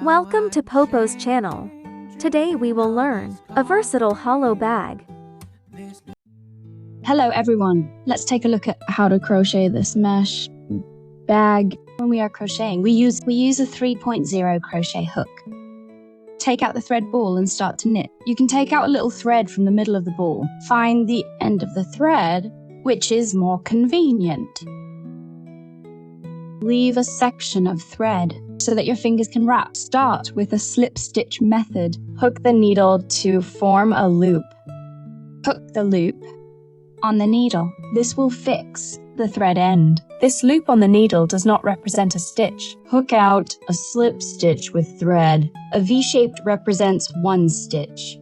Welcome to PoPo's channel. Today we will learn a versatile hollow bag. Hello everyone, let's take a look at how to crochet this mesh bag. When we are crocheting, we use a 3.0 crochet hook. Take out the thread ball and start to knit. You can take out a little thread from the middle of the ball. Find the end of the thread, which is more convenient. Leave a section of thread so that your fingers can wrap. Start with a slip stitch method. Hook the needle to form a loop. Hook the loop on the needle. This will fix the thread end. This loop on the needle does not represent a stitch. Hook out a slip stitch with thread. A V-shaped represents one stitch.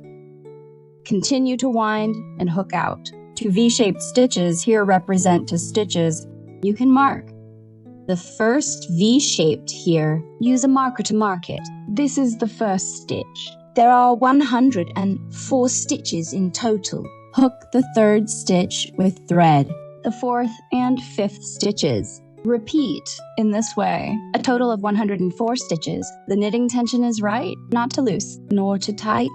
Continue to wind and hook out. Two V-shaped stitches here represent two stitches. You can mark the first V-shaped here. Use a marker to mark it. This is the first stitch. There are 104 stitches in total. Hook the third stitch with thread. The fourth and fifth stitches. Repeat in this way. A total of 104 stitches. The knitting tension is right, not too loose, nor too tight.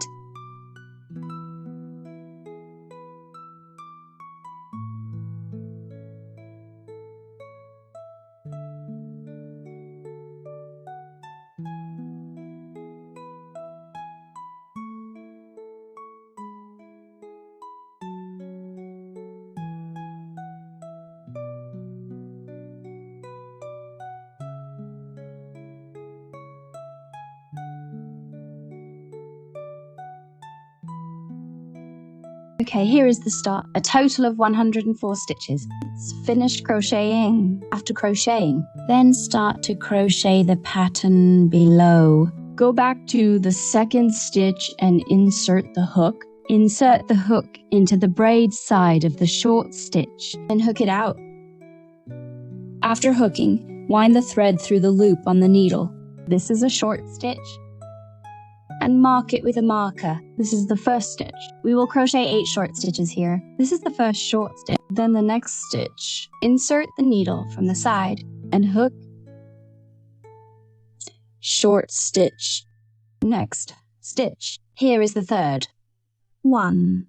Okay, here is the start. A total of 104 stitches. It's finished crocheting. After crocheting, then start to crochet the pattern below. Go back to the second stitch and insert the hook. Insert the hook into the braid side of the short stitch and hook it out. After hooking, wind the thread through the loop on the needle. This is a short stitch. And mark it with a marker. This is the first stitch. We will crochet 8 short stitches here. This is the first short stitch. Then the next stitch. Insert the needle from the side and hook. Short stitch. Next stitch. Here is the third. 1.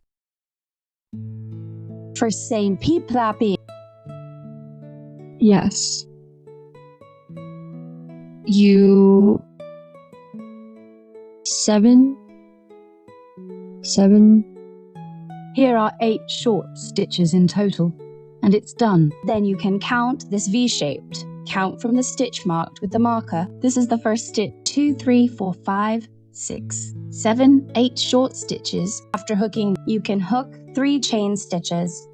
For Saint Pete Plappy. Yes. You 7. Here are 8 short stitches in total, and it's done. Then you can count this V-shaped. Count from the stitch marked with the marker. This is the first stitch. 2, 3, 4, 5, 6, 7, 8 short stitches. After hooking, you can hook 3 chain stitches.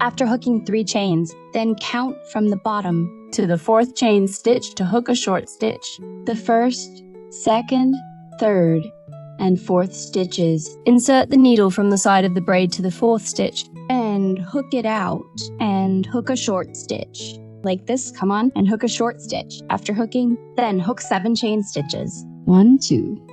After hooking 3 chains, then count from the bottom to the 4th chain stitch to hook a short stitch. The first, second, third, and 4th stitches. Insert the needle from the side of the braid to the 4th stitch and hook it out and hook a short stitch. Like this, come on, and hook a short stitch. After hooking, then hook 7 chain stitches. 1, 2,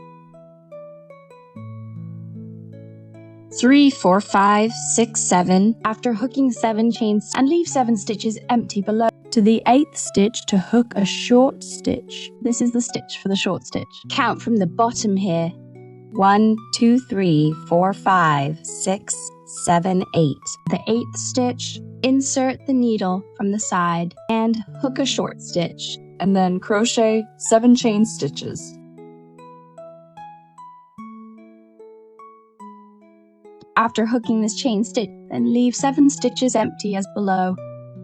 3, 4, 5, 6, 7. After hooking 7 chains and leave 7 stitches empty below. To the 8th stitch to hook a short stitch. This is the stitch for the short stitch. Count from the bottom here. 1, 2, 3, 4, 5, 6, 7, 8. The 8th stitch, insert the needle from the side and hook a short stitch. And then crochet 7 chain stitches. After hooking this chain stitch, then leave 7 stitches empty as below.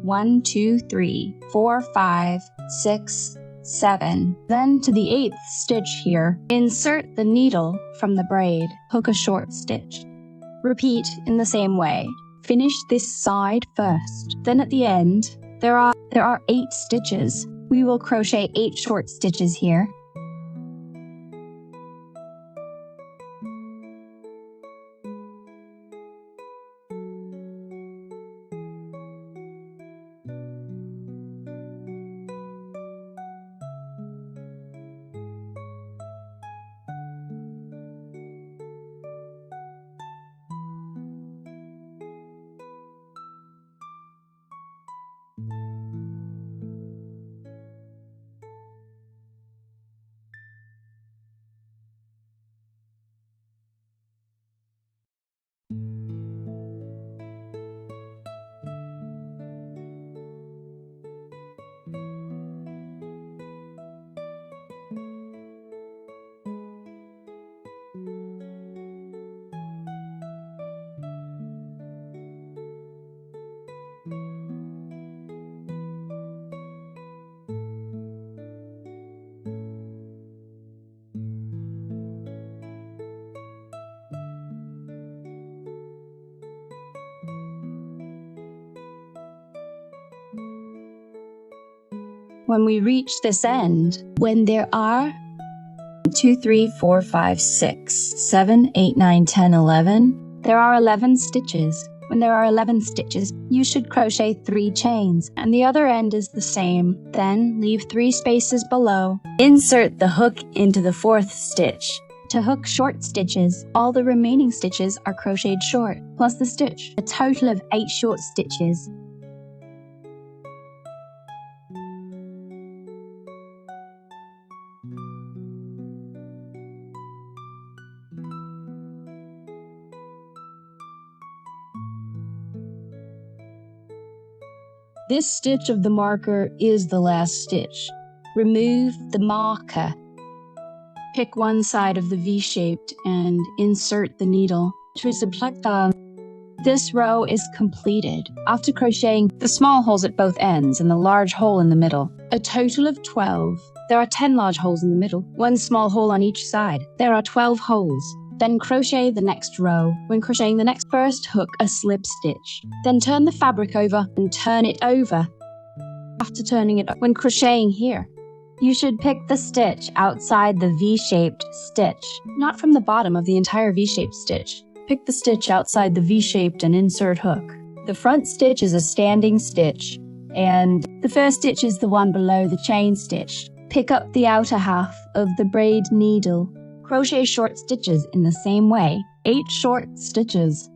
1, 2, 3, 4, 5, 6, 7. Then to the 8th stitch here, insert the needle from the braid, hook a short stitch. Repeat in the same way. Finish this side first. Then at the end, there are 8 stitches. We will crochet 8 short stitches here. when we reach this end, when there are 2, 3, 4, 5, 6, 7, 8, 9, 10, 11, there are 11 stitches. When there are 11 stitches, you should crochet 3 chains, and the other end is the same. Then leave 3 spaces below. Insert the hook into the 4th stitch. To hook short stitches, all the remaining stitches are crocheted short, plus the stitch, a total of 8 short stitches. This stitch of the marker is the last stitch. Remove the marker. Pick one side of the V-shaped and insert the needle. This row is completed after crocheting the small holes at both ends and the large hole in the middle. A total of 12. There are 10 large holes in the middle, 1 small hole on each side. There are 12 holes. Then crochet the next row. When crocheting the next, first hook a slip stitch. Then turn the fabric over and turn it over. After turning it when crocheting here, you should pick the stitch outside the V-shaped stitch, not from the bottom of the entire V-shaped stitch. Pick the stitch outside the V-shaped and insert hook. The front stitch is a standing stitch, and the first stitch is the one below the chain stitch. Pick up the outer half of the braid needle. Crochet short stitches in the same way, 8 short stitches.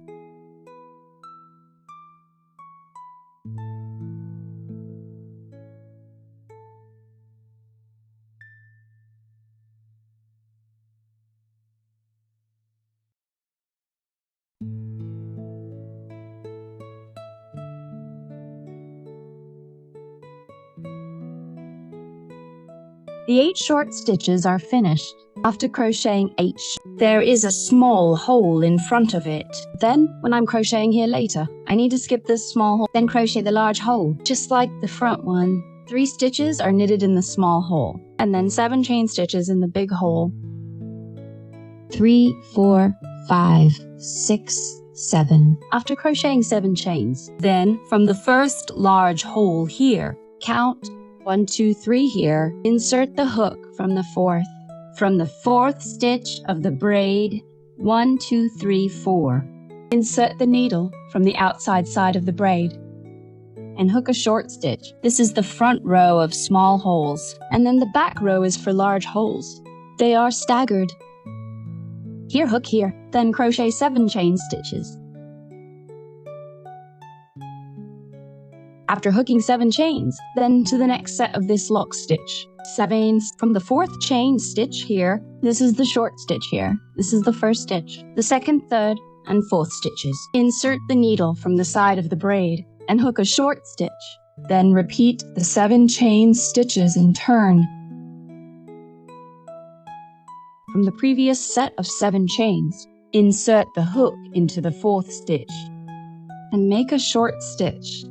The 8 short stitches are finished. After crocheting 8, there is a small hole in front of it. Then, when I'm crocheting here later, I need to skip this small hole, then crochet the large hole, just like the front one. 3 stitches are knitted in the small hole, and then 7 chain stitches in the big hole. 3, 4, 5, 6, 7. After crocheting 7 chains, then from the first large hole here, count 1, 2, 3 here, insert the hook from the 4th. From the 4th stitch of the braid, 1, 2, 3, 4. Insert the needle from the outside side of the braid and hook a short stitch. This is the front row of small holes, and then the back row is for large holes. They are staggered. Here, hook here, then crochet 7 chain stitches. After hooking 7 chains, then to the next set of this lock stitch. 7 from the 4th chain stitch here. This is the short stitch here. This is the 1st stitch. The 2nd, 3rd, and 4th stitches. Insert the needle from the side of the braid and hook a short stitch. Then repeat the 7 chain stitches in turn. From the previous set of 7 chains, insert the hook into the 4th stitch and make a short stitch.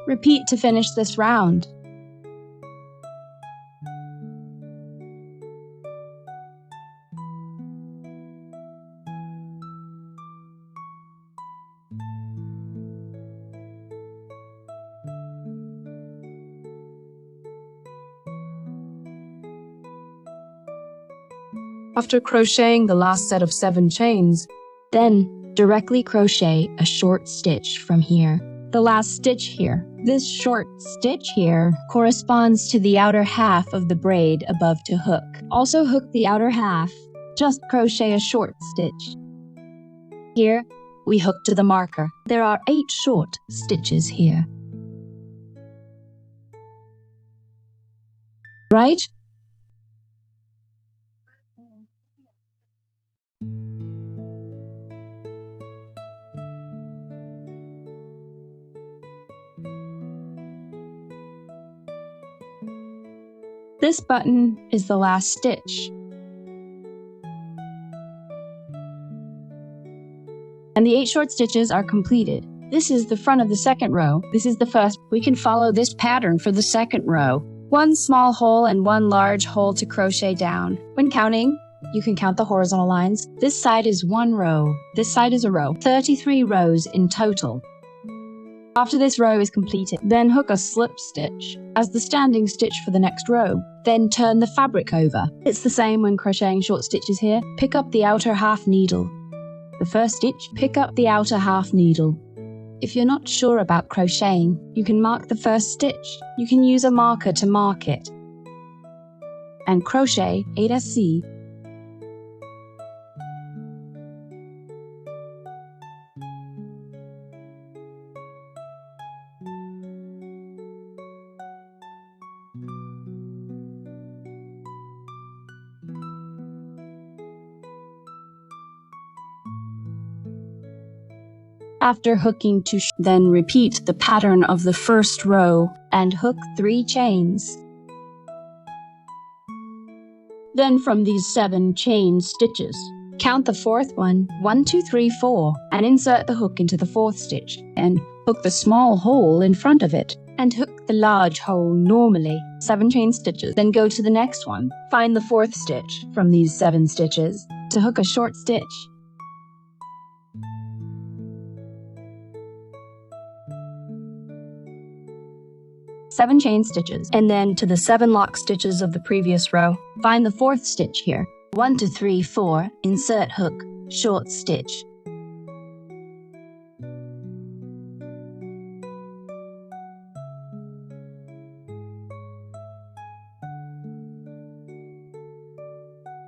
Repeat to finish this round. After crocheting the last set of 7 chains, then directly crochet a short stitch from here. The last stitch here. This short stitch here corresponds to the outer half of the braid above to hook. Also hook the outer half. Just crochet a short stitch. Here, we hook to the marker. There are 8 short stitches here. Right? This button is the last stitch. And the 8 short stitches are completed. This is the front of the 2nd row. This is the 1st. We can follow this pattern for the 2nd row. 1 small hole and 1 large hole to crochet down. When counting, you can count the horizontal lines. This side is 1 row. This side is a row. 33 rows in total. After this row is completed, then hook a slip stitch as the standing stitch for the next row. Then turn the fabric over. It's the same when crocheting short stitches here. Pick up the outer half needle. The first stitch, pick up the outer half needle. If you're not sure about crocheting, you can mark the first stitch. You can use a marker to mark it. And crochet 8SC. After hooking to then repeat the pattern of the first row and hook 3 chains. Then from these 7 chain stitches, count the 4th one, 1, 2, 3, 4, and insert the hook into the 4th stitch, and hook the small hole in front of it, and hook the large hole normally, 7 chain stitches. Then go to the next one, find the 4th stitch from these 7 stitches to hook a short stitch. Seven chain stitches, and then to the 7 lock stitches of the previous row. Find the 4th stitch here. 1, 2, 3, 4, insert hook, short stitch.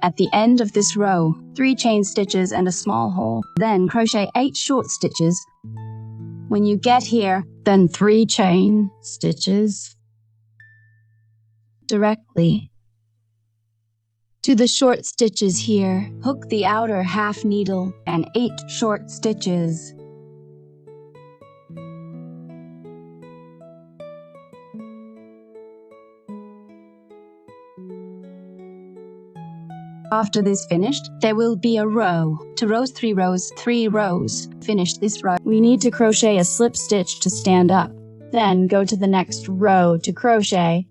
At the end of this row, 3 chain stitches and a small hole. Then crochet 8 short stitches. When you get here, then 3 chain stitches directly to the short stitches here. Hook the outer half needle and 8 short stitches. After this finished, there will be a row. To rows, 3 rows, 3 rows. Finish this row. We need to crochet a slip stitch to stand up. Then go to the next row to crochet.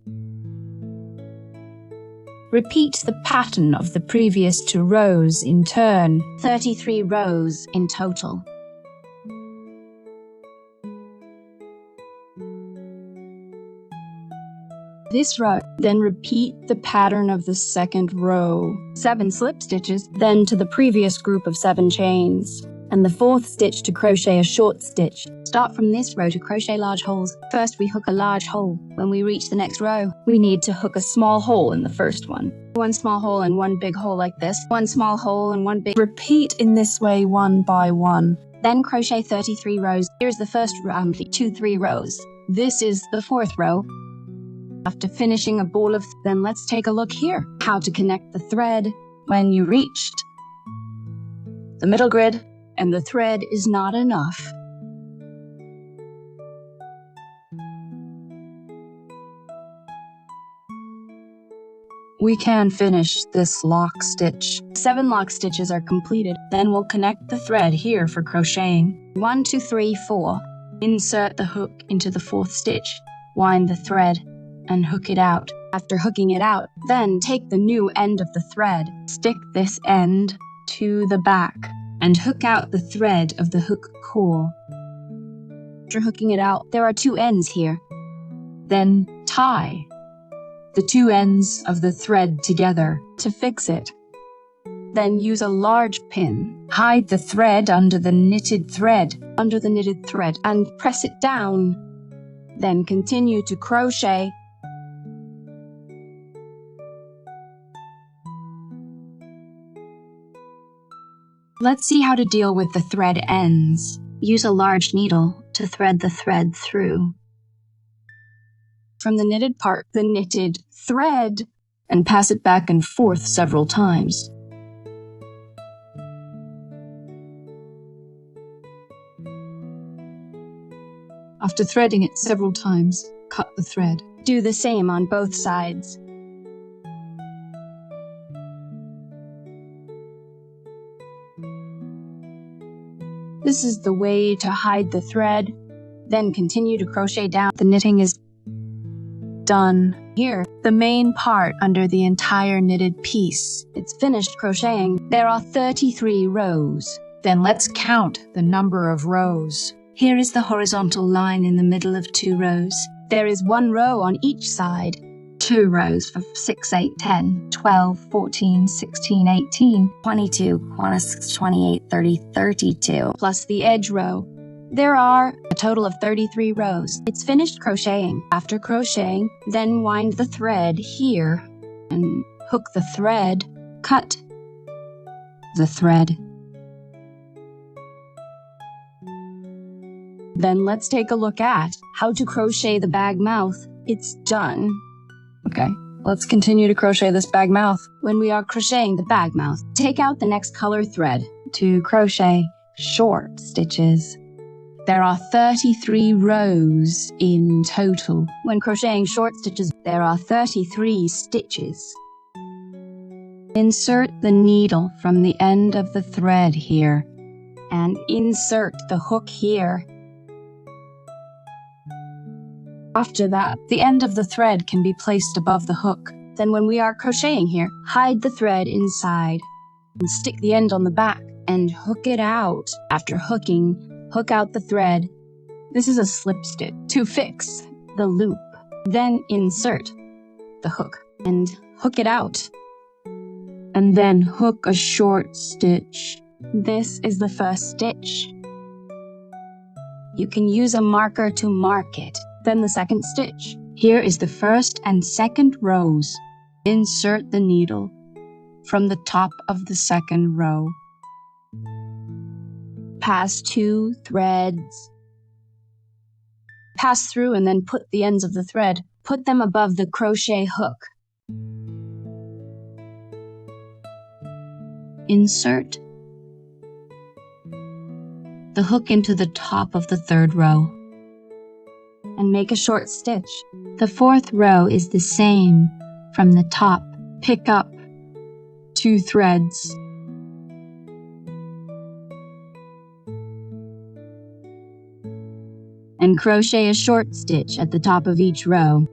Repeat the pattern of the previous 2 rows in turn. 33 rows in total. This row, then repeat the pattern of the second row. 7 slip stitches, then to the previous group of 7 chains, and the 4th stitch to crochet a short stitch. Start from this row to crochet large holes. First we hook a large hole. When we reach the next row, we need to hook a small hole in the first one. 1 small hole and 1 big hole like this. 1 small hole and 1 big. Repeat in this way 1 by 1. Then crochet 33 rows. Here's the first row, 2, 3 rows. This is the 4th row. After finishing a ball of, then let's take a look here. How to connect the thread when you reached the middle grid and the thread is not enough. We can finish this lock stitch. 7 lock stitches are completed. Then we'll connect the thread here for crocheting. 1, 2, 3, 4. Insert the hook into the 4th stitch. Wind the thread and hook it out. After hooking it out, then take the new end of the thread, stick this end to the back, and hook out the thread of the hook core. After hooking it out, there are 2 ends here. Then tie the 2 ends of the thread together to fix it. Then use a large pin. Hide the thread under the knitted thread, and press it down. Then continue to crochet. Let's see how to deal with the thread ends. Use a large needle to thread the thread through. From the knitted part, the knitted thread, and pass it back and forth several times. After threading it several times, cut the thread. Do the same on both sides. This is the way to hide the thread. Then continue to crochet down. The knitting is done. Here, the main part under the entire knitted piece. It's finished crocheting. There are 33 rows. Then let's count the number of rows. Here is the horizontal line in the middle of 2 rows. There is 1 row on each side. 2 rows for 6, 8, 10, 12, 14, 16, 18, 22, 26, 28, 30, 32, plus the edge row. There are a total of 33 rows. It's finished crocheting. After crocheting, then wind the thread here and hook the thread. Cut the thread. Then let's take a look at how to crochet the bag mouth. It's done. Okay, let's continue to crochet this bag mouth. When we are crocheting the bag mouth, take out the next color thread. To crochet short stitches. There are 33 rows in total. When crocheting short stitches, there are 33 stitches. Insert the needle from the end of the thread here and insert the hook here. After that, the end of the thread can be placed above the hook. Then when we are crocheting here, hide the thread inside and stick the end on the back and hook it out. After hooking, hook out the thread. This is a slip stitch to fix the loop. Then insert the hook and hook it out. And then hook a short stitch. This is the first stitch. You can use a marker to mark it. Then the second stitch. Here is the first and second rows. Insert the needle from the top of the second row. Pass 2 threads. Pass through and then put the ends of the thread. Put them above the crochet hook. Insert the hook into the top of the 3rd row. And make a short stitch. The 4th row is the same from the top. Pick up 2 threads. And crochet a short stitch at the top of each row.